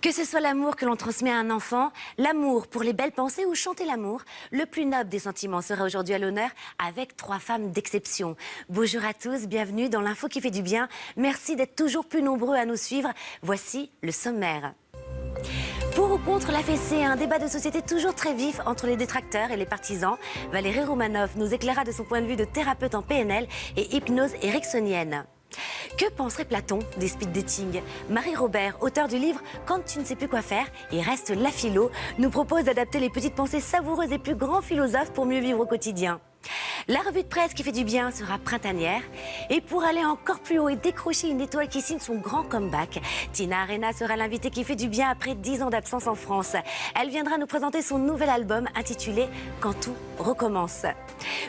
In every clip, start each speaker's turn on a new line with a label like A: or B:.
A: Que ce soit l'amour que l'on transmet à un enfant, l'amour pour les belles pensées ou chanter l'amour, le plus noble des sentiments sera aujourd'hui à l'honneur avec 3 femmes d'exception. Bonjour à tous, bienvenue dans l'info qui fait du bien. Merci d'être toujours plus nombreux à nous suivre. Voici le sommaire. Pour ou contre la fessée, un débat de société toujours très vif entre les détracteurs et les partisans. Valérie Romanoff nous éclairera de son point de vue de thérapeute en PNL et hypnose ericksonienne. Que penserait Platon des speed dating? Marie Robert, auteure du livre « Quand tu ne sais plus quoi faire et reste la philo », nous propose d'adapter les petites pensées savoureuses des plus grands philosophes pour mieux vivre au quotidien. La revue de presse qui fait du bien sera printanière. Et pour aller encore plus haut et décrocher une étoile qui signe son grand comeback, Tina Arena sera l'invitée qui fait du bien après 10 ans d'absence en France. Elle viendra nous présenter son nouvel album intitulé « Quand tout recommence ».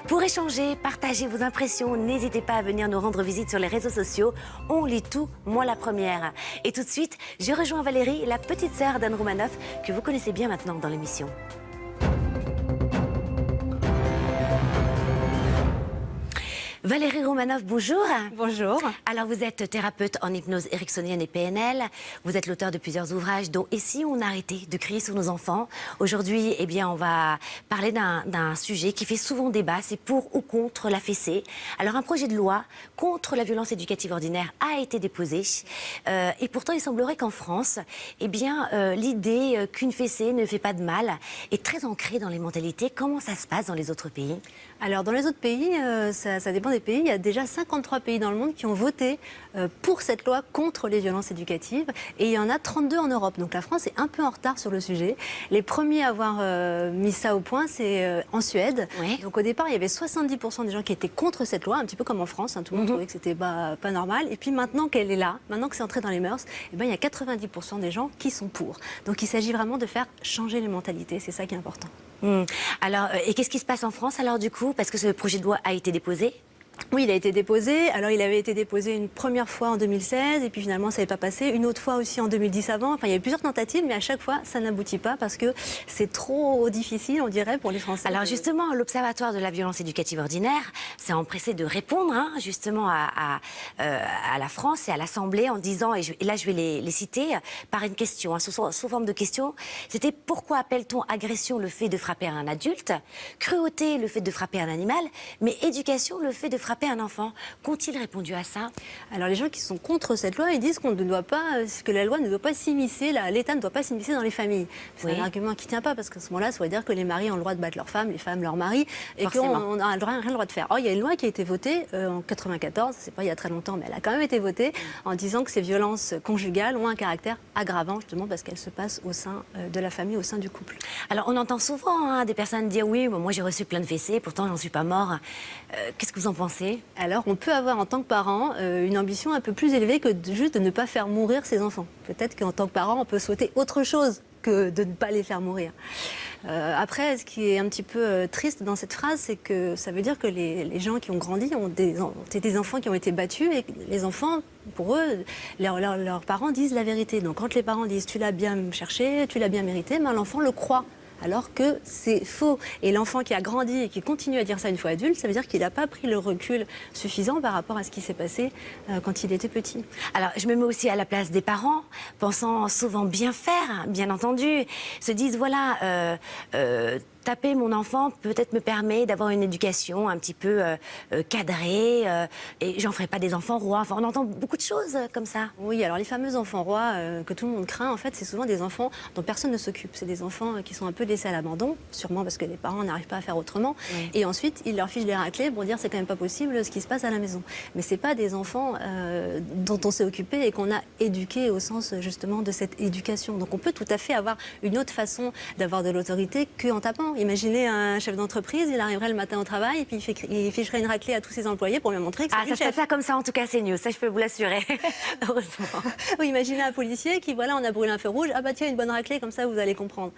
A: Pour échanger, partager vos impressions, n'hésitez pas à venir nous rendre visite sur les réseaux sociaux. On lit tout, moi la première. Et tout de suite, je rejoins Valérie, la petite sœur d'Anne Romanoff, que vous connaissez bien maintenant dans l'émission. Valérie Romanoff, bonjour.
B: Bonjour.
A: Alors vous êtes thérapeute en hypnose ericksonienne et PNL. Vous êtes l'auteur de plusieurs ouvrages dont « Et si on arrêtait de crier sur nos enfants ?» Aujourd'hui, eh bien, on va parler d'un sujet qui fait souvent débat, c'est pour ou contre la fessée. Alors un projet de loi contre la violence éducative ordinaire a été déposé. Et pourtant, il semblerait qu'en France, eh bien, l'idée qu'une fessée ne fait pas de mal est très ancrée dans les mentalités. Comment ça se passe dans les autres pays?
B: Alors dans les autres pays, ça dépend des pays. Il y a déjà 53 pays dans le monde qui ont voté pour cette loi contre les violences éducatives. Et il y en a 32 en Europe. Donc la France est un peu en retard sur le sujet. Les premiers à avoir mis ça au point, c'est en Suède.
A: Oui.
B: Donc au départ, il y avait 70% des gens qui étaient contre cette loi, un petit peu comme en France. Hein, tout le monde trouvait que c'était pas normal. Et puis maintenant qu'elle est là, maintenant que c'est entré dans les mœurs, eh ben, il y a 90% des gens qui sont pour. Donc il s'agit vraiment de faire changer les mentalités. C'est ça qui est important.
A: Alors, et qu'est-ce qui se passe en France alors du coup? Parce que ce projet de loi a été déposé.
B: Oui, il a été déposé. Alors, il avait été déposé une première fois en 2016 et puis finalement, ça n'avait pas passé. Une autre fois aussi en 2010 avant. Enfin, il y a eu plusieurs tentatives, mais à chaque fois, ça n'aboutit pas parce que c'est trop difficile, on dirait, pour les Français.
A: Alors justement, l'Observatoire de la violence éducative ordinaire s'est empressé de répondre justement à la France et à l'Assemblée en disant, et là je vais les citer, par une question, sous forme de question, c'était: pourquoi appelle-t-on agression le fait de frapper un adulte, cruauté le fait de frapper un animal, mais éducation le fait de frapper un enfant? Qu'ont-ils répondu à ça?
B: Alors les gens qui sont contre cette loi, ils disent qu'on ne doit pas, que la loi ne doit pas s'immiscer, l'État ne doit pas s'immiscer dans les familles. C'est un argument qui ne tient pas, parce qu'à ce moment-là, ça veut dire que les maris ont le droit de battre leurs femmes, les femmes leur mari, et qu'on n'a rien le droit de faire. Or, il y a une loi qui a été votée en 94, c'est pas il y a très longtemps, mais elle a quand même été votée, en disant que ces violences conjugales ont un caractère aggravant, justement parce qu'elles se passent au sein de la famille, au sein du couple.
A: Alors on entend souvent des personnes dire: oui, moi j'ai reçu plein de fessées, pourtant j'en suis pas mort. Qu'est-ce que vous en pensez?
B: Alors, on peut avoir en tant que parent une ambition un peu plus élevée que juste de ne pas faire mourir ses enfants. Peut-être qu'en tant que parent, on peut souhaiter autre chose que de ne pas les faire mourir. Après, ce qui est un petit peu triste dans cette phrase, c'est que ça veut dire que les gens qui ont grandi ont des enfants qui ont été battus, et les enfants, pour eux, leurs parents disent la vérité. Donc quand les parents disent « tu l'as bien cherché, tu l'as bien mérité », ben, l'enfant le croit. Alors que c'est faux. Et l'enfant qui a grandi et qui continue à dire ça une fois adulte, ça veut dire qu'il n'a pas pris le recul suffisant par rapport à ce qui s'est passé quand il était petit.
A: Alors, je me mets aussi à la place des parents, pensant souvent bien faire, bien entendu, se disent: voilà, taper mon enfant peut-être me permet d'avoir une éducation un petit peu cadrée, et j'en ferai pas des enfants rois. Enfin, on entend beaucoup de choses comme ça.
B: Oui, alors les fameux enfants rois que tout le monde craint, en fait, c'est souvent des enfants dont personne ne s'occupe. C'est des enfants qui sont un peu laissés à l'abandon, sûrement parce que les parents n'arrivent pas à faire autrement. Oui. Et ensuite, ils leur fichent les raclées pour dire c'est quand même pas possible ce qui se passe à la maison. Mais c'est pas des enfants dont on s'est occupé et qu'on a éduqué au sens justement de cette éducation. Donc on peut tout à fait avoir une autre façon d'avoir de l'autorité qu'en tapant. Imaginez un chef d'entreprise, il arriverait le matin au travail et puis il ficherait une raclée à tous ses employés pour lui montrer que c'est
A: ça se passe pas comme ça, en tout cas c'est news, ça je peux vous l'assurer. Heureusement.
B: Oui, imaginez un policier qui, voilà, on a brûlé un feu rouge, ah bah tiens, une bonne raclée, comme ça vous allez comprendre.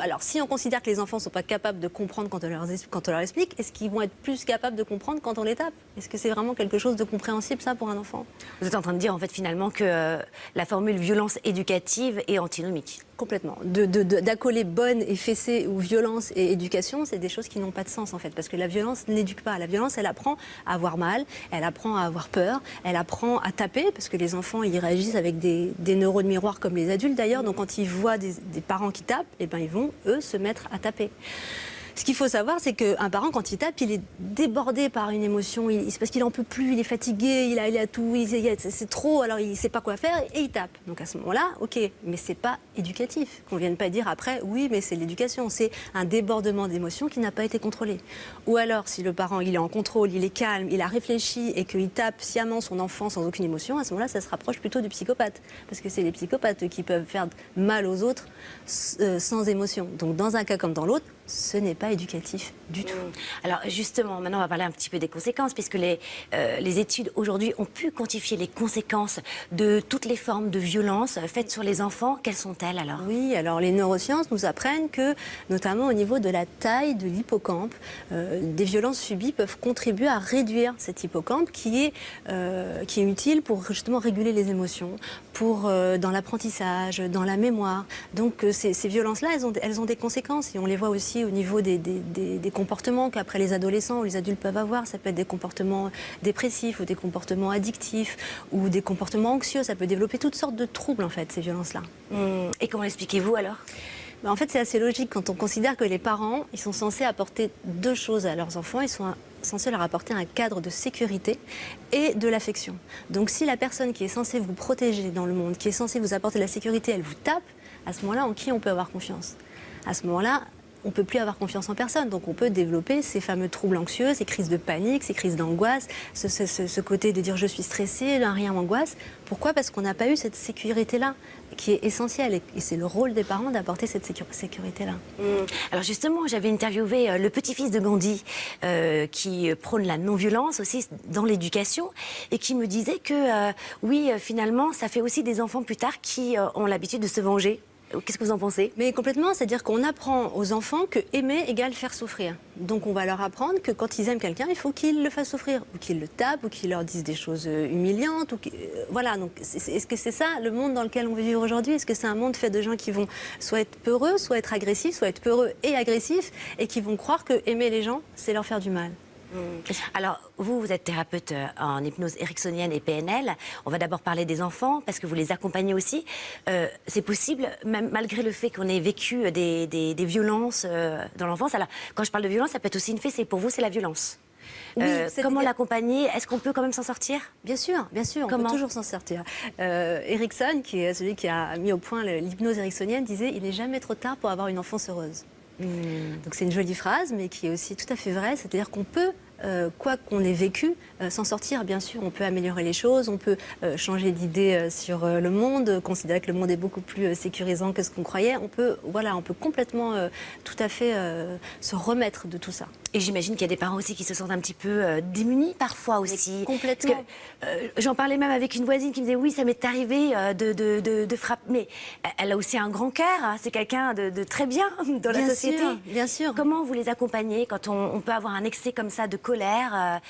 B: Alors si on considère que les enfants ne sont pas capables de comprendre quand on leur explique, est-ce qu'ils vont être plus capables de comprendre quand on les tape? Est-ce que c'est vraiment quelque chose de compréhensible ça pour un enfant?
A: Vous êtes en train de dire en fait finalement que la formule violence éducative est antinomique.
B: Complètement. D'accoler bonne et fessée ou violence et éducation, c'est des choses qui n'ont pas de sens en fait, parce que la violence n'éduque pas. La violence, elle apprend à avoir mal, elle apprend à avoir peur, elle apprend à taper, parce que les enfants, ils réagissent avec des neurones miroirs comme les adultes d'ailleurs, donc quand ils voient des parents qui tapent, eh ben, ils vont, eux, se mettre à taper. Ce qu'il faut savoir, c'est qu'un parent, quand il tape, il est débordé par une émotion. C'est parce qu'il n'en peut plus, il est fatigué, il a tout, c'est trop, alors il ne sait pas quoi faire et il tape. Donc à ce moment-là, ok, mais ce n'est pas éducatif. Qu'on ne vienne pas dire après, oui, mais c'est l'éducation. C'est un débordement d'émotions qui n'a pas été contrôlé. Ou alors, si le parent, il est en contrôle, il est calme, il a réfléchi et qu'il tape sciemment son enfant sans aucune émotion, à ce moment-là, ça se rapproche plutôt du psychopathe. Parce que c'est les psychopathes qui peuvent faire mal aux autres sans émotion. Donc dans un cas comme dans l'autre, ce n'est pas éducatif du tout.
A: Alors justement, maintenant on va parler un petit peu des conséquences, puisque les études aujourd'hui ont pu quantifier les conséquences de toutes les formes de violence faites sur les enfants. Quelles sont-elles alors?
B: Oui, alors les neurosciences nous apprennent que, notamment au niveau de la taille de l'hippocampe, des violences subies peuvent contribuer à réduire cet hippocampe qui est utile pour justement réguler les émotions, dans l'apprentissage, dans la mémoire. Donc ces violences-là, elles ont des conséquences et on les voit aussi au niveau des comportements qu'après les adolescents ou les adultes peuvent avoir. Ça peut être des comportements dépressifs ou des comportements addictifs ou des comportements anxieux. Ça peut développer toutes sortes de troubles, en fait, ces violences-là.
A: Et comment l'expliquez-vous alors?
B: En fait, c'est assez logique quand on considère que les parents, ils sont censés apporter deux choses à leurs enfants. Ils sont censés leur apporter un cadre de sécurité et de l'affection. Donc si la personne qui est censée vous protéger dans le monde, qui est censée vous apporter de la sécurité, elle vous tape, à ce moment-là, en qui on peut avoir confiance? À ce moment-là, on ne peut plus avoir confiance en personne. Donc on peut développer ces fameux troubles anxieux, ces crises de panique, ces crises d'angoisse, ce côté de dire je suis stressée, d'un rien m'angoisse. Pourquoi? Parce qu'on n'a pas eu cette sécurité-là, qui est essentielle. Et c'est le rôle des parents d'apporter cette sécurité-là.
A: Alors justement, j'avais interviewé le petit-fils de Gandhi, qui prône la non-violence aussi dans l'éducation, et qui me disait que oui, finalement, ça fait aussi des enfants plus tard qui ont l'habitude de se venger. Qu'est-ce que vous en pensez?
B: Mais complètement, c'est-à-dire qu'on apprend aux enfants que aimer égale faire souffrir. Donc on va leur apprendre que quand ils aiment quelqu'un, il faut qu'ils le fassent souffrir, ou qu'ils le tapent, ou qu'ils leur disent des choses humiliantes. Voilà, donc est-ce que c'est ça le monde dans lequel on vit aujourd'hui? Est-ce que c'est un monde fait de gens qui vont soit être peureux, soit être agressifs, soit être peureux et agressifs, et qui vont croire que aimer les gens, c'est leur faire du mal?
A: Alors, vous êtes thérapeute en hypnose ericksonienne et PNL. On va d'abord parler des enfants, parce que vous les accompagnez aussi. C'est possible, même malgré le fait qu'on ait vécu des violences dans l'enfance. Alors, quand je parle de violence, ça peut être aussi une fessée. Pour vous, c'est la violence.
B: Oui,
A: comment l'accompagner? Est-ce qu'on peut quand même s'en sortir?
B: Bien sûr, on
A: Comment?
B: peut toujours s'en sortir. Erickson, qui est celui qui a mis au point l'hypnose ericksonienne, disait « Il n'est jamais trop tard pour avoir une enfance heureuse ». Donc c'est une jolie phrase, mais qui est aussi tout à fait vraie. C'est-à-dire qu'on peut, quoi qu'on ait vécu, s'en sortir. Bien sûr, on peut améliorer les choses, on peut changer d'idée sur le monde, considérer que le monde est beaucoup plus sécurisant que ce qu'on croyait. On peut complètement, tout à fait, se remettre de tout ça.
A: Et j'imagine qu'il y a des parents aussi qui se sentent un petit peu démunis parfois aussi.
B: Mais complètement.
A: Parce que, j'en parlais même avec une voisine qui me disait oui, ça m'est arrivé de frapper. Mais elle a aussi un grand cœur, hein. C'est quelqu'un de très bien dans la société.
B: Bien sûr.
A: Comment vous les accompagnez quand on peut avoir un excès comme ça de colère?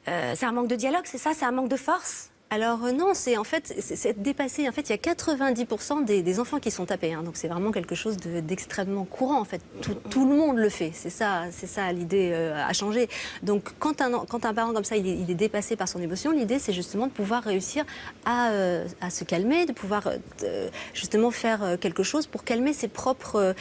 A: C'est un manque de dialogue, c'est ça? C'est un manque de force?
B: Alors non, c'est dépassé. En fait, il y a 90% des enfants qui sont tapés. Hein, donc c'est vraiment quelque chose d'extrêmement courant. En fait, tout le monde le fait. C'est ça l'idée à changer. Donc quand un parent comme ça, il est dépassé par son émotion, l'idée c'est justement de pouvoir réussir à se calmer, de pouvoir justement faire quelque chose pour calmer ses propres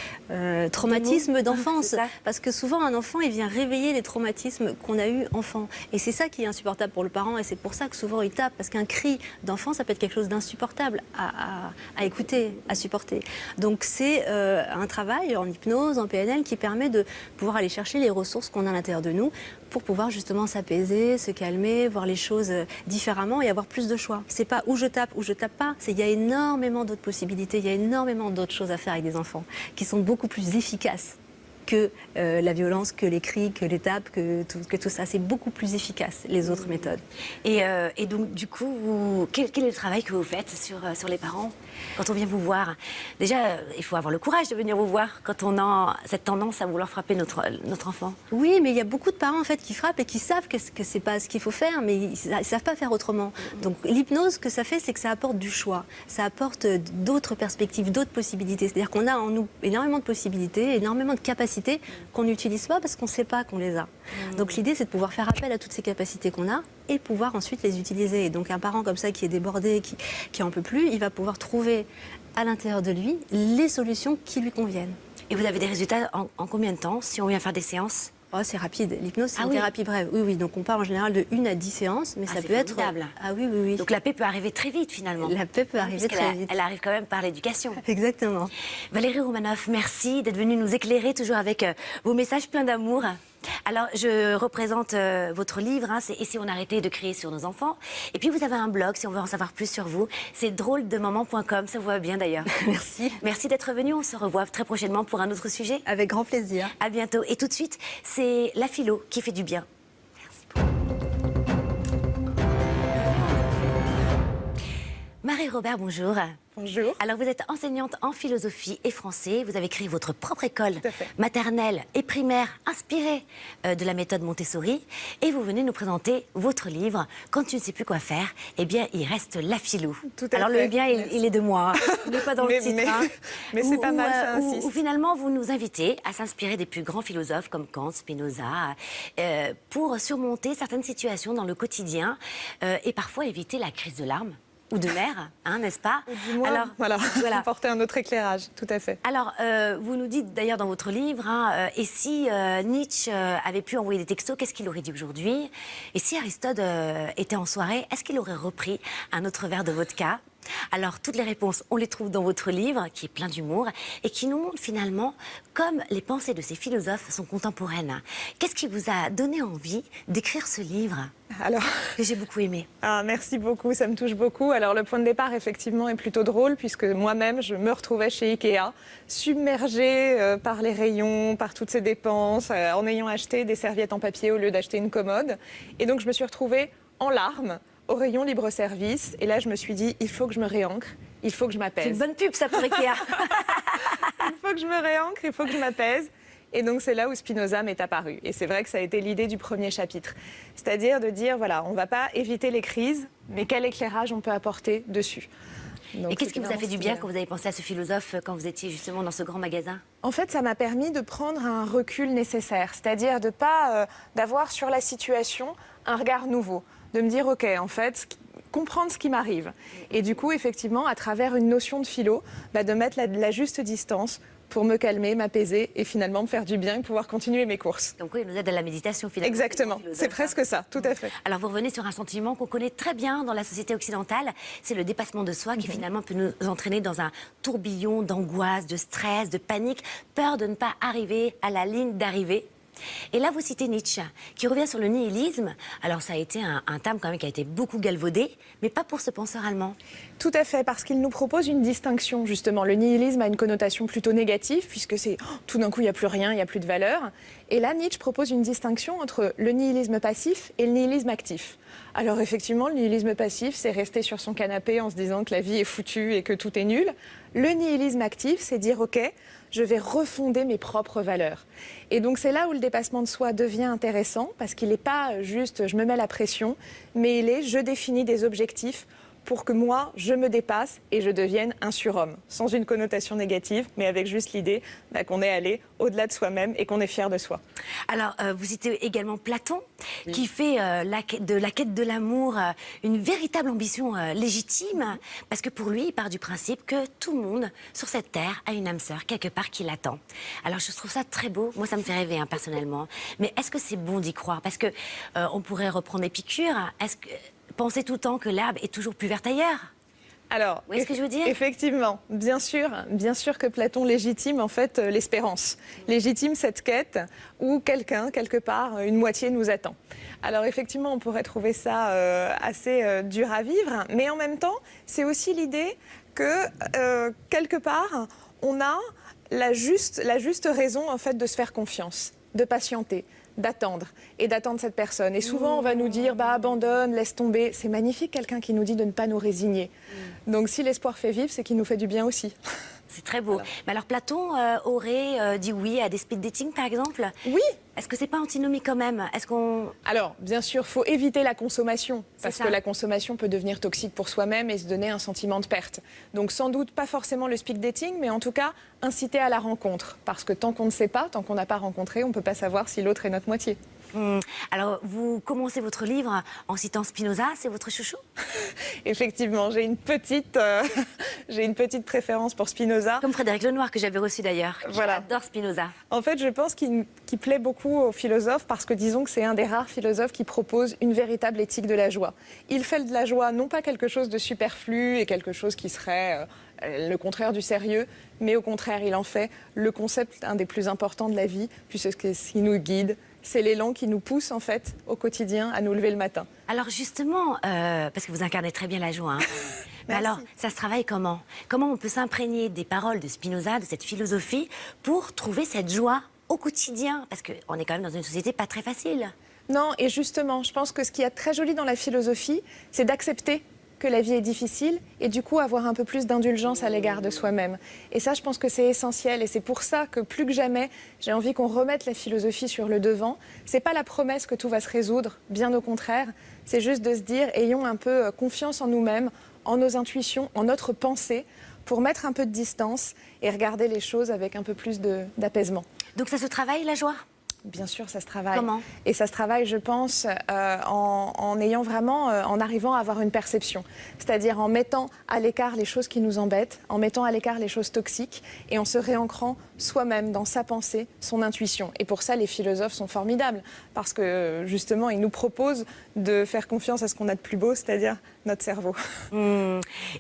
B: traumatismes d'enfance. Parce que souvent un enfant, il vient réveiller les traumatismes qu'on a eu enfant. Et c'est ça qui est insupportable pour le parent. Et c'est pour ça que souvent il tape. Parce qu'un cri d'enfant, ça peut être quelque chose d'insupportable à écouter, à supporter. Donc c'est un travail en hypnose, en PNL, qui permet de pouvoir aller chercher les ressources qu'on a à l'intérieur de nous pour pouvoir justement s'apaiser, se calmer, voir les choses différemment et avoir plus de choix. C'est pas où je tape pas, il y a énormément d'autres possibilités, il y a énormément d'autres choses à faire avec des enfants qui sont beaucoup plus efficaces. que la violence, que les cris, que les tapes, que tout ça. C'est beaucoup plus efficace, les autres méthodes.
A: Et donc, du coup, quel est le travail que vous faites sur les parents quand on vient vous voir? Déjà, il faut avoir le courage de venir vous voir quand on a cette tendance à vouloir frapper notre enfant.
B: Oui, mais il y a beaucoup de parents en fait qui frappent et qui savent que c'est pas ce qu'il faut faire, mais ils savent pas faire autrement. Donc l'hypnose, ce que ça fait, c'est que ça apporte du choix, ça apporte d'autres perspectives, d'autres possibilités. C'est-à-dire qu'on a en nous énormément de possibilités, énormément de capacités qu'on n'utilise pas parce qu'on ne sait pas qu'on les a. Donc l'idée, c'est de pouvoir faire appel à toutes ces capacités qu'on a et pouvoir ensuite les utiliser. Et donc un parent comme ça qui est débordé, qui en peut plus, il va pouvoir trouver à l'intérieur de lui les solutions qui lui conviennent.
A: Et vous avez des résultats en combien de temps si on vient faire des séances?
B: Oh, c'est rapide. L'hypnose, c'est
A: Ah
B: une
A: oui.
B: thérapie brève. Oui, oui. Donc, on part en général de 1 à 10 séances, mais ça
A: c'est
B: peut être...
A: formidable.
B: Ah oui, oui, oui.
A: Donc la paix peut arriver très vite finalement.
B: La paix peut arriver très vite.
A: Elle arrive quand même par l'éducation.
B: Exactement.
A: Valérie Romanoff, merci d'être venue nous éclairer, toujours avec vos messages pleins d'amour. Alors, je représente votre livre, hein, c'est « Et si on arrêtait de crier sur nos enfants ?» Et puis, vous avez un blog, si on veut en savoir plus sur vous, c'est drôledemaman.com, ça vous va bien d'ailleurs.
B: Merci.
A: Merci d'être venu, on se revoit très prochainement pour un autre sujet.
B: Avec grand plaisir.
A: À bientôt. Et tout de suite, c'est la philo qui fait du bien. Merci beaucoup. Marie-Robert, bonjour.
C: Bonjour.
A: Alors, vous êtes enseignante en philosophie et français. Vous avez créé votre propre école maternelle et primaire inspirée de la méthode Montessori. Et vous venez nous présenter votre livre « Quand tu ne sais plus quoi faire, eh bien, il reste la philo ». Alors, le bien, il est de moi. Il n'est pas dans le titre.
C: Mais c'est pas mal, ça insiste.
A: Où finalement, vous nous invitez à s'inspirer des plus grands philosophes comme Kant, Spinoza, pour surmonter certaines situations dans le quotidien et parfois éviter la crise de larmes. Ou de mer, hein, n'est-ce pas?
C: Ou du moins,
A: alors,
C: voilà. Apporter un autre éclairage, tout à fait.
A: Alors, vous nous dites d'ailleurs dans votre livre, hein, et si Nietzsche avait pu envoyer des textos, qu'est-ce qu'il aurait dit aujourd'hui? Et si Aristote était en soirée, est-ce qu'il aurait repris un autre verre de vodka? Alors, toutes les réponses, on les trouve dans votre livre, qui est plein d'humour, et qui nous montre finalement comme les pensées de ces philosophes sont contemporaines. Qu'est-ce qui vous a donné envie d'écrire ce livre?
C: Alors,
A: que j'ai beaucoup aimé.
C: Ah, merci beaucoup, ça me touche beaucoup. Alors, le point de départ, effectivement, est plutôt drôle, puisque moi-même, je me retrouvais chez Ikea, submergée par les rayons, par toutes ces dépenses, en ayant acheté des serviettes en papier au lieu d'acheter une commode. Et donc, je me suis retrouvée en larmes, au rayon libre-service. Et là, je me suis dit, il faut que je me réancre, il faut que je m'apaise.
A: C'est une bonne pub, ça, pour Ikea.
C: Il faut que je me réancre, il faut que je m'apaise. Et donc, c'est là où Spinoza m'est apparu. Et c'est vrai que ça a été l'idée du premier chapitre. C'est-à-dire de dire, voilà, on ne va pas éviter les crises, mais quel éclairage on peut apporter dessus. Donc,
A: et qu'est-ce qui vous a fait du bien quand vous avez pensé à ce philosophe, quand vous étiez justement dans ce grand magasin?
C: En fait, ça m'a permis de prendre un recul nécessaire. C'est-à-dire de pas d'avoir sur la situation un regard nouveau. De me dire, OK, en fait, comprendre ce qui m'arrive. Et du coup, effectivement, à travers une notion de philo, de mettre la juste distance pour me calmer, m'apaiser et finalement me faire du bien et pouvoir continuer mes courses.
A: Donc oui, il nous aide à la méditation finalement.
C: Exactement, c'est presque ça, tout à fait.
A: Alors vous revenez sur un sentiment qu'on connaît très bien dans la société occidentale, c'est le dépassement de soi qui finalement peut nous entraîner dans un tourbillon d'angoisse, de stress, de panique, peur de ne pas arriver à la ligne d'arrivée. Et là, vous citez Nietzsche, qui revient sur le nihilisme. Alors, ça a été un terme quand même qui a été beaucoup galvaudé, mais pas pour ce penseur allemand.
C: Tout à fait, parce qu'il nous propose une distinction, justement. Le nihilisme a une connotation plutôt négative, puisque c'est tout d'un coup, il n'y a plus rien, il n'y a plus de valeur. Et là, Nietzsche propose une distinction entre le nihilisme passif et le nihilisme actif. Alors, effectivement, le nihilisme passif, c'est rester sur son canapé en se disant que la vie est foutue et que tout est nul. Le nihilisme actif, c'est dire, OK, je vais refonder mes propres valeurs. Et donc, c'est là où le dépassement de soi devient intéressant, parce qu'il n'est pas juste je me mets la pression, mais il est je définis des objectifs pour que moi, je me dépasse et je devienne un surhomme. Sans une connotation négative, mais avec juste l'idée qu'on est allé au-delà de soi-même et qu'on est fier de soi.
A: Alors, vous citez également Platon, qui fait de la quête de l'amour une véritable ambition légitime, parce que pour lui, il part du principe que tout le monde sur cette terre a une âme sœur, quelque part, qui l'attend. Alors, je trouve ça très beau. Moi, ça me fait rêver, hein, personnellement. Mais est-ce que c'est bon d'y croire? Parce que on pourrait reprendre Épicure. Est-ce que penser tout le temps que l'herbe est toujours plus verte ailleurs?
C: Alors,
A: vous voyez ce que je veux dire?
C: Effectivement, bien sûr que Platon légitime en fait l'espérance, légitime cette quête où quelqu'un, quelque part, une moitié nous attend. Alors effectivement, on pourrait trouver ça assez dur à vivre, mais en même temps, c'est aussi l'idée que quelque part, on a la juste raison en fait de se faire confiance, de patienter, d'attendre et d'attendre cette personne. Et souvent on va nous dire bah abandonne, laisse tomber. C'est magnifique quelqu'un qui nous dit de ne pas nous résigner. Donc si l'espoir fait vivre, c'est qu'il nous fait du bien aussi.
A: C'est très beau. Mais alors Platon aurait dit oui à des speed dating par exemple?
C: Oui.
A: Est-ce que c'est pas antinomique quand même? Est-ce qu'on...
C: Alors, bien sûr, faut éviter la consommation, parce
A: ça.
C: que la consommation peut devenir toxique pour soi-même et se donner un sentiment de perte. Donc, sans doute pas forcément le speed dating, mais en tout cas, inciter à la rencontre. Parce que tant qu'on ne sait pas, tant qu'on n'a pas rencontré, on ne peut pas savoir si l'autre est notre moitié.
A: Alors, vous commencez votre livre en citant Spinoza, c'est votre chouchou?
C: Effectivement, j'ai une petite préférence pour Spinoza.
A: Comme Frédéric Lenoir, que j'avais reçu d'ailleurs.
C: Voilà.
A: J'adore Spinoza.
C: En fait, je pense qu'il plaît beaucoup aux philosophes parce que disons que c'est un des rares philosophes qui propose une véritable éthique de la joie. Il fait de la joie non pas quelque chose de superflu et quelque chose qui serait le contraire du sérieux, mais au contraire, il en fait le concept un des plus importants de la vie, puisque c'est ce qui nous guide. C'est l'élan qui nous pousse en fait au quotidien à nous lever le matin.
A: Alors justement, parce que vous incarnez très bien la joie, hein. Mais
C: Merci.
A: alors, ça se travaille comment? Comment on peut s'imprégner des paroles de Spinoza, de cette philosophie, pour trouver cette joie au quotidien? Parce qu'on est quand même dans une société pas très facile.
C: Non, et justement, je pense que ce qui est très joli dans la philosophie, c'est d'accepter que la vie est difficile et du coup avoir un peu plus d'indulgence à l'égard de soi-même. Et ça, je pense que c'est essentiel et c'est pour ça que plus que jamais, j'ai envie qu'on remette la philosophie sur le devant. C'est pas la promesse que tout va se résoudre, bien au contraire. C'est juste de se dire, ayons un peu confiance en nous-mêmes, en nos intuitions, en notre pensée, pour mettre un peu de distance et regarder les choses avec un peu plus d'apaisement.
A: Donc ça se travaille, la joie?
C: Bien sûr, ça se travaille.
A: Comment?
C: Et ça se travaille, je pense, en ayant vraiment, en arrivant à avoir une perception. C'est-à-dire en mettant à l'écart les choses qui nous embêtent, en mettant à l'écart les choses toxiques et en se réancrant soi-même dans sa pensée, son intuition. Et pour ça, les philosophes sont formidables parce que, justement, ils nous proposent de faire confiance à ce qu'on a de plus beau, c'est-à-dire notre cerveau.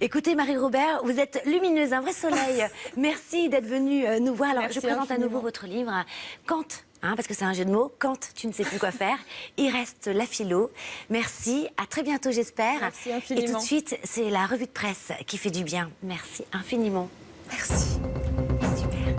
A: Écoutez, Marie-Robert, vous êtes lumineuse, un vrai soleil. Merci d'être venue nous voir. Alors,
C: Merci
A: je présente à nouveau
C: infiniment.
A: votre livre. Quand, parce que c'est un jeu de mots, quand tu ne sais plus quoi faire, il reste la philo. Merci, à très bientôt, j'espère.
C: Merci
A: Et
C: infiniment.
A: tout de suite, c'est la revue de presse qui fait du bien. Merci infiniment.
C: Merci.
A: Super.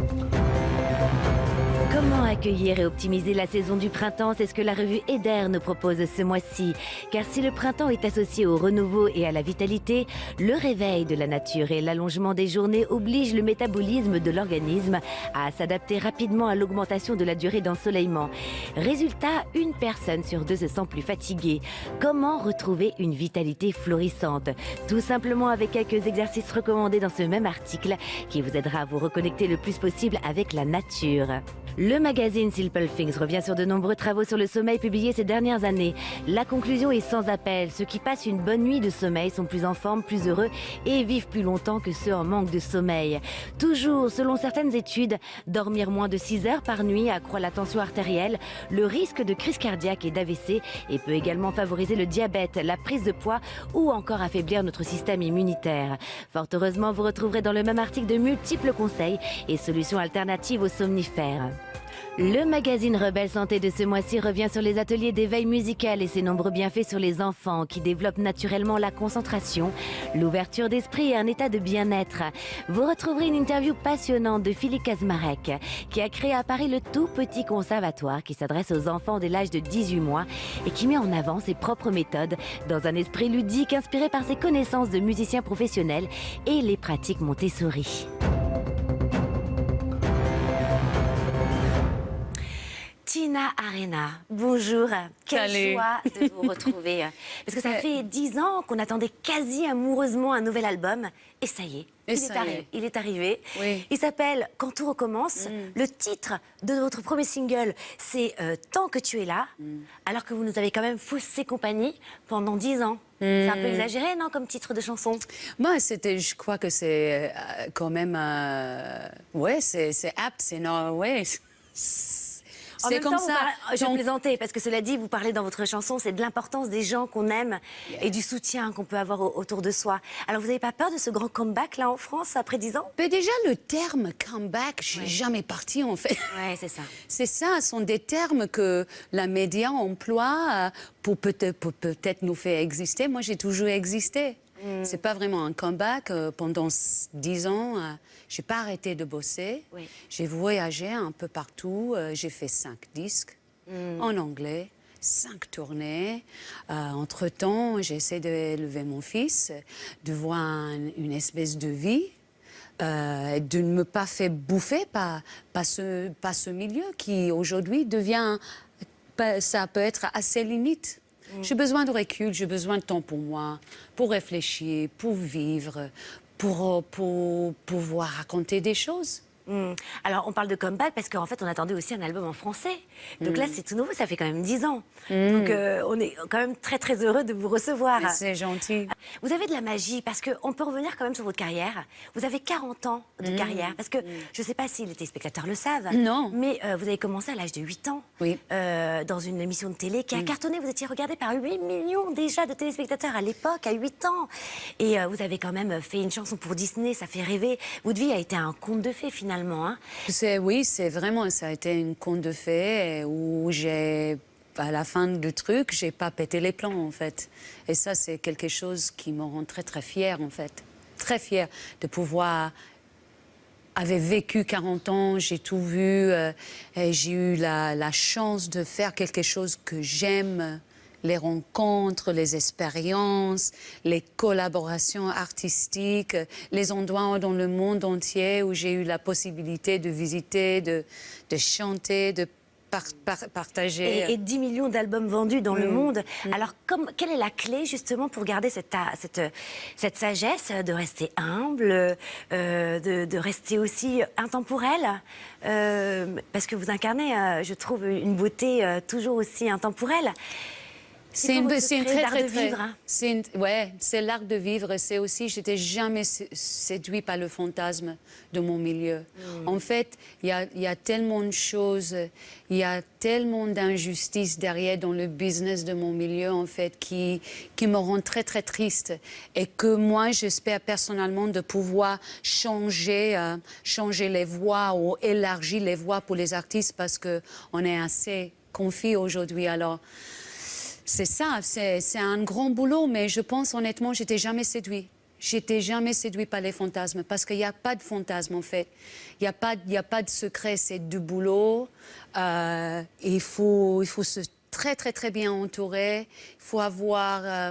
A: Comment accueillir et optimiser la saison du printemps? C'est ce que la revue Eder nous propose ce mois-ci. Car si le printemps est associé au renouveau et à la vitalité, le réveil de la nature et l'allongement des journées obligent le métabolisme de l'organisme à s'adapter rapidement à l'augmentation de la durée d'ensoleillement. Résultat, une personne sur deux se sent plus fatiguée. Comment retrouver une vitalité florissante? Tout simplement avec quelques exercices recommandés dans ce même article qui vous aidera à vous reconnecter le plus possible avec la nature. Le magazine Simple Things revient sur de nombreux travaux sur le sommeil publiés ces dernières années. La conclusion est sans appel. Ceux qui passent une bonne nuit de sommeil sont plus en forme, plus heureux et vivent plus longtemps que ceux en manque de sommeil. Toujours, selon certaines études, dormir moins de 6 heures par nuit accroît la tension artérielle, le risque de crise cardiaque et d'AVC et peut également favoriser le diabète, la prise de poids ou encore affaiblir notre système immunitaire. Fort heureusement, vous retrouverez dans le même article de multiples conseils et solutions alternatives aux somnifères. Le magazine Rebelle Santé de ce mois-ci revient sur les ateliers d'éveil musical et ses nombreux bienfaits sur les enfants qui développent naturellement la concentration, l'ouverture d'esprit et un état de bien-être. Vous retrouverez une interview passionnante de Philippe Kazmarek qui a créé à Paris le tout petit conservatoire qui s'adresse aux enfants dès l'âge de 18 mois et qui met en avant ses propres méthodes dans un esprit ludique inspiré par ses connaissances de musiciens professionnels et les pratiques Montessori. Tina Arena, bonjour. Quelle
D: Salut.
A: joie de vous retrouver. Parce que ça fait 10 ans qu'on attendait quasi amoureusement un nouvel album. Et ça y est, il est arrivé.
D: Oui.
A: Il s'appelle Quand tout recommence. Le titre de votre premier single, c'est Tant que tu es là. Alors que vous nous avez quand même faussé compagnie pendant 10 ans. C'est un peu exagéré, non, comme titre de chanson?
D: Moi, je crois que c'est quand même, ouais, c'est apte, c'est non, ouais.
A: En
D: C'est
A: même
D: comme
A: temps,
D: ça.
A: je
D: Donc,
A: plaisantais, parce que cela dit, vous parlez dans votre chanson, c'est de l'importance des gens qu'on aime et du soutien qu'on peut avoir autour de soi. Alors, vous n'avez pas peur de ce grand comeback, là, en France, après 10 ans?
D: mais déjà, le terme comeback, je n'ai jamais parti, en fait.
A: Ouais, c'est ça.
D: C'est ça, ce sont des termes que la média emploie pour peut-être nous faire exister. Moi, j'ai toujours existé. C'est pas vraiment un comeback. Pendant 10 ans, j'ai pas arrêté de bosser.
A: Oui.
D: J'ai voyagé un peu partout. J'ai fait 5 disques en anglais. 5 tournées. Entre-temps, j'ai essayé d'élever mon fils, de voir une espèce de vie, de ne me pas faire bouffer par ce milieu qui aujourd'hui devient, ça peut être assez limite. J'ai besoin de recul, j'ai besoin de temps pour moi, pour réfléchir, pour vivre, pour pouvoir raconter des choses.
A: Alors, on parle de comeback parce qu'en fait, on attendait aussi un album en français. Donc là, c'est tout nouveau, ça fait quand même 10 ans. Donc, on est quand même très, très heureux de vous recevoir.
D: Mais c'est gentil.
A: Vous avez de la magie parce qu'on peut revenir quand même sur votre carrière. Vous avez 40 ans de carrière parce que je ne sais pas si les téléspectateurs le savent.
D: Non.
A: Mais vous avez commencé à l'âge de 8 ans
D: Oui.
A: dans une émission de télé qui a cartonné. Vous étiez regardé par 8 millions déjà de téléspectateurs à l'époque, à 8 ans. Et vous avez quand même fait une chanson pour Disney, ça fait rêver. Votre vie a été un conte de fées finalement. Hein.
D: Oui, c'est vraiment, ça a été une conte de fées où à la fin du truc, j'ai pas pété les plombs en fait. Et ça, c'est quelque chose qui me rend très très fière en fait. Très fière de pouvoir avoir vécu 40 ans, j'ai tout vu, et j'ai eu la chance de faire quelque chose que j'aime. Les rencontres, les expériences, les collaborations artistiques, les endroits dans le monde entier où j'ai eu la possibilité de visiter, de chanter, de partager.
A: Et 10 millions d'albums vendus dans le monde. Alors, quelle est la clé justement pour garder cette sagesse, de rester humble, de rester aussi intemporel parce que vous incarnez, je trouve, une beauté toujours aussi intemporelle.
D: C'est une très,
A: l'art
D: très,
A: de
D: très...
A: vivre. Hein.
D: C'est l'art de vivre. C'est aussi, j'étais jamais séduit par le fantasme de mon milieu. En fait, il y a tellement de choses, il y a tellement d'injustices derrière dans le business de mon milieu, en fait, qui me rend très, très triste. Et que moi, j'espère personnellement de pouvoir changer les voix ou élargir les voix pour les artistes parce qu'on est assez confus aujourd'hui. Alors, c'est ça, c'est un grand boulot, mais je pense honnêtement, j'étais jamais séduit. J'étais jamais séduit par les fantasmes, parce qu'il n'y a pas de fantasme en fait. Il n'y a pas de secret, c'est du boulot. Il faut se très très très bien entourer. Il faut avoir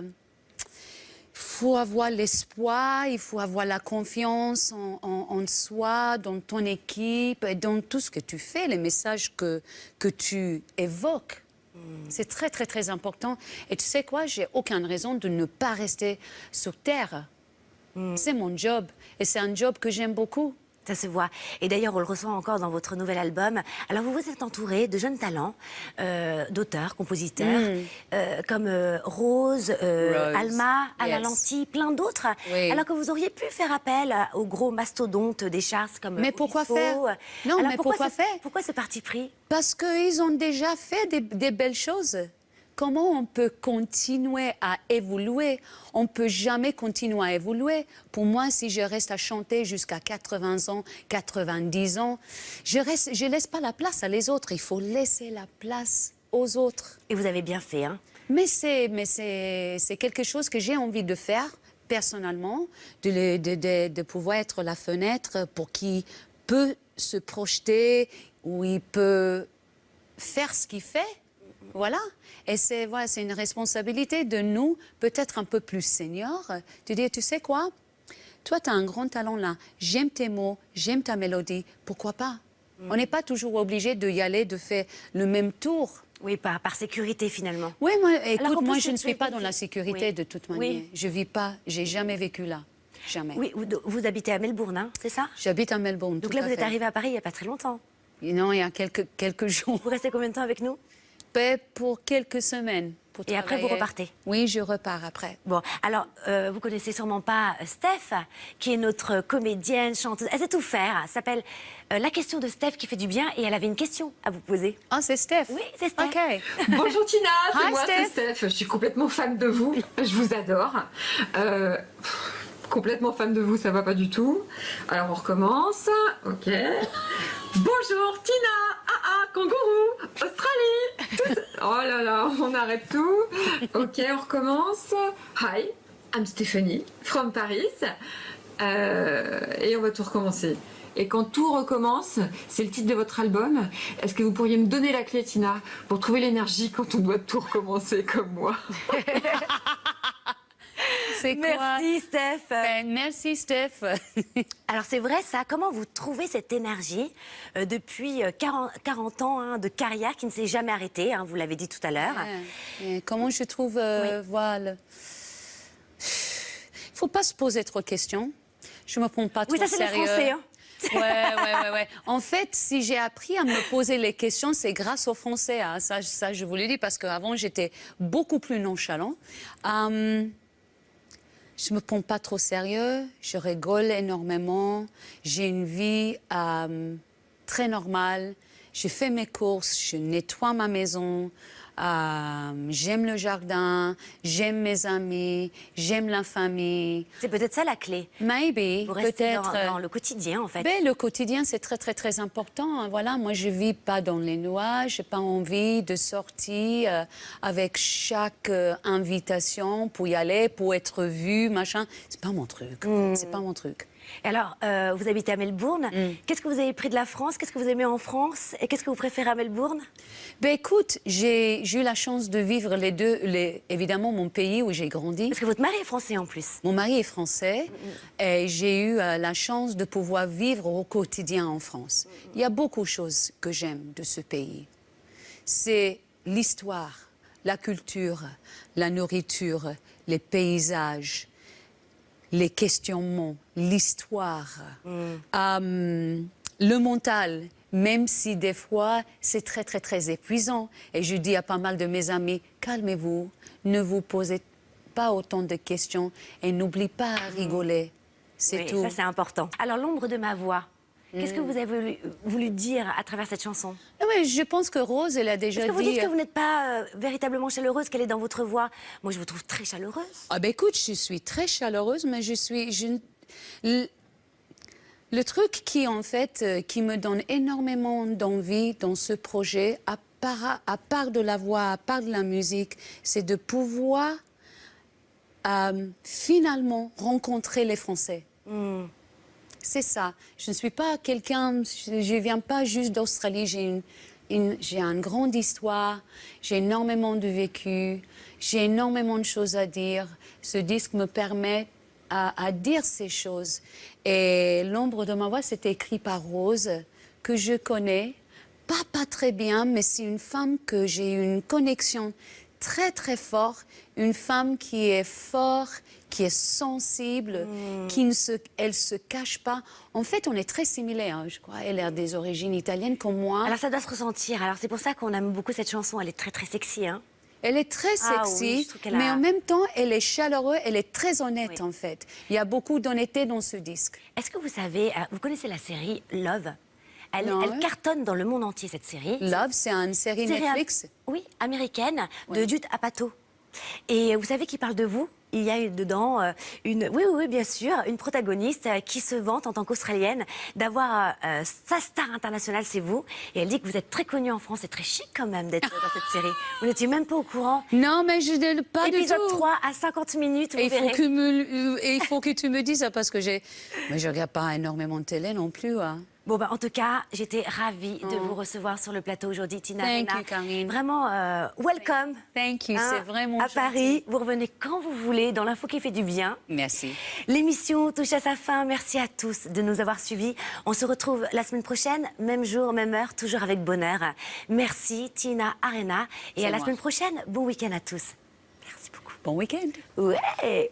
D: l'espoir, il faut avoir la confiance en soi, dans ton équipe, et dans tout ce que tu fais, les messages que tu évoques. C'est très, très, très important. Et tu sais quoi, j'ai aucune raison de ne pas rester sur Terre. C'est mon job. Et c'est un job que j'aime beaucoup.
A: Ça se voit. Et d'ailleurs, on le ressent encore dans votre nouvel album. Alors, vous vous êtes entouré de jeunes talents, d'auteurs, compositeurs, comme Rose, Alma, Alain Lanty, plein d'autres.
D: Oui.
A: Alors que vous auriez pu faire appel aux gros mastodontes des charts comme
D: Mais pourquoi
A: Obispo.
D: faire? Non,
A: Alors,
D: mais pourquoi faire?
A: Pourquoi ce parti pris?
D: Parce qu'ils ont déjà fait des belles choses. Comment on peut continuer à évoluer? On ne peut jamais continuer à évoluer. Pour moi, si je reste à chanter jusqu'à 80 ans, 90 ans, je laisse pas la place à les autres. Il faut laisser la place aux autres.
A: Et vous avez bien fait, hein?
D: Mais c'est quelque chose que j'ai envie de faire personnellement, de pouvoir être la fenêtre pour qui peut se projeter, où il peut faire ce qu'il fait. Voilà. Et c'est une responsabilité de nous, peut-être un peu plus seniors, de dire, tu sais quoi, toi, tu as un grand talent là, j'aime tes mots, j'aime ta mélodie, pourquoi pas? On n'est pas toujours obligé d'y aller, de faire le même tour.
A: Oui, par sécurité finalement.
D: Oui,
A: Alors,
D: moi,
A: on peut
D: je ne
A: se-
D: suis pas dans la sécurité
A: Oui.
D: de toute manière.
A: Oui.
D: Je vis pas, j'ai jamais vécu là. Jamais.
A: Oui, vous habitez à Melbourne, hein, c'est ça?
D: J'habite à Melbourne.
A: Donc
D: tout
A: là,
D: à
A: vous êtes
D: fait.
A: arrivé à Paris il n'y a pas très longtemps.
D: Non, il y a quelques jours.
A: Vous restez combien de temps avec nous?
D: Pour quelques semaines. Pour
A: Et après, vous
D: travailler.
A: repartez?
D: Oui, je repars après.
A: Bon, alors, vous connaissez sûrement pas Steph, qui est notre comédienne, chanteuse. Elle sait tout faire. Ça s'appelle La question de Steph qui fait du bien. Et elle avait une question à vous poser.
D: Ah, c'est Steph?
A: Oui, c'est Steph.
D: OK.
E: Bonjour Tina, c'est
D: Hi,
E: moi,
D: Steph.
E: c'est Steph. Je suis complètement fan de vous. Je vous adore. Complètement fan de vous, ça va pas du tout. Alors on recommence. Ok. Bonjour Tina, kangourou, Australie. Oh là là, on arrête tout. Ok, on recommence. Hi, I'm Stephanie, from Paris. Et on va tout recommencer. Et quand tout recommence, c'est le titre de votre album. Est-ce que vous pourriez me donner la clé, Tina, pour trouver l'énergie quand on doit tout recommencer comme moi?
D: C'est quoi?
A: Merci Steph.
D: Merci, Steph.
A: Alors c'est vrai ça, comment vous trouvez cette énergie depuis 40 ans hein, de carrière qui ne s'est jamais arrêtée, hein, vous l'avez dit tout à l'heure.
D: Et comment je trouve, voilà. Il faut pas se poser trop de questions. Je me prends pas trop
A: Oui, ça c'est les
D: sérieux.
A: Français. Hein.
D: Ouais. En fait, si j'ai appris à me poser les questions, c'est grâce aux Français. Hein. Ça, je vous le dis parce qu'avant, j'étais beaucoup plus nonchalant. Je me prends pas trop sérieux. Je rigole énormément. J'ai une vie très normale. Je fais mes courses, je nettoie ma maison. J'aime le jardin, j'aime mes amis, j'aime la famille.
A: C'est peut-être ça la clé.
D: Maybe,
A: Vous restez
D: peut-être.
A: dans le quotidien en fait.
D: Ben, le quotidien, c'est très, très, très important. Hein. Voilà, moi, je vis pas dans les nuages. J'ai pas envie de sortir avec chaque invitation pour y aller, pour être vue, machin. C'est pas mon truc. C'est pas mon truc.
A: Et alors, vous habitez à Melbourne. Qu'est-ce que vous avez pris de la France? Qu'est-ce que vous aimez en France? Et qu'est-ce que vous préférez à Melbourne?
D: Ben écoute, j'ai eu la chance de vivre les deux, évidemment mon pays où j'ai grandi.
A: Parce que votre mari est français en plus.
D: Mon mari est français et j'ai eu la chance de pouvoir vivre au quotidien en France. Il y a beaucoup de choses que j'aime de ce pays. C'est l'histoire, la culture, la nourriture, les paysages, les questionnements, l'histoire, le mental, même si des fois c'est très, très, très épuisant. Et je dis à pas mal de mes amis, calmez-vous, ne vous posez pas autant de questions et n'oubliez pas à rigoler. C'est
A: Oui,
D: tout.
A: ça c'est important. Alors, l'ombre de ma voix. Qu'est-ce que vous avez voulu dire à travers cette chanson?
D: Ah ouais, je pense que Rose, elle a déjà
A: Est-ce que vous
D: dit...
A: dites que vous n'êtes pas véritablement chaleureuse, qu'elle est dans votre voix? Moi, je vous trouve très chaleureuse.
D: Ah ben écoute, je suis très chaleureuse, mais le truc qui, en fait, qui me donne énormément d'envie dans ce projet, à part de la voix, à part de la musique, c'est de pouvoir finalement rencontrer les Français. C'est ça. Je ne suis pas quelqu'un, je ne viens pas juste d'Australie, j'ai une grande histoire, j'ai énormément de vécu, j'ai énormément de choses à dire. Ce disque me permet à dire ces choses. Et L'ombre de ma voix, c'est écrit par Rose, que je connais, pas très bien, mais c'est une femme que j'ai une connexion très très forte, une femme qui est forte, qui est sensible, elle se cache pas. En fait, on est très similaires, hein, je crois. Elle a des origines italiennes comme moi.
A: Alors, ça doit se ressentir. Alors, c'est pour ça qu'on aime beaucoup cette chanson. Elle est très, très sexy, hein.
D: Elle est très
A: Ah oui,
D: sexy,
A: je trouve qu'elle
D: mais
A: a-
D: en même temps, elle est chaleureuse, elle est très honnête,
A: Oui.
D: en fait. Il y a beaucoup d'honnêteté dans ce disque.
A: Est-ce que vous savez, vous connaissez la série Love? Elle
D: Non.
A: cartonne dans le monde entier, cette série.
D: Love, c'est une série Netflix.
A: Oui, américaine, de Judd Apatow. Et vous savez qui parle de vous? Il y a dedans oui, bien sûr, une protagoniste qui se vante en tant qu'Australienne d'avoir sa star internationale, c'est vous. Et elle dit que vous êtes très connue en France, c'est très chic quand même d'être dans cette série. Vous n'étiez même pas au courant.
D: Non, mais je ne pas du
A: Épisode
D: tout.
A: 3 à 50 minutes, vous
D: Et
A: verrez.
D: il faut que tu me dises ça parce que mais je regarde pas énormément de télé non plus. Hein.
A: Bon, en tout cas, j'étais ravie de vous recevoir sur le plateau aujourd'hui, Tina
D: Thank
A: Arena.
D: you, Karine.
A: Vraiment, welcome.
D: Thank you, c'est vraiment
A: À
D: gentil.
A: Paris, vous revenez quand vous voulez dans l'info qui fait du bien.
D: Merci.
A: L'émission touche à sa fin. Merci à tous de nous avoir suivis. On se retrouve la semaine prochaine, même jour, même heure, toujours avec bonheur. Merci, Tina Arena. Et
D: C'est
A: à la
D: moi.
A: semaine prochaine. Bon week-end à tous. Merci beaucoup.
D: Bon week-end.
A: Ouais.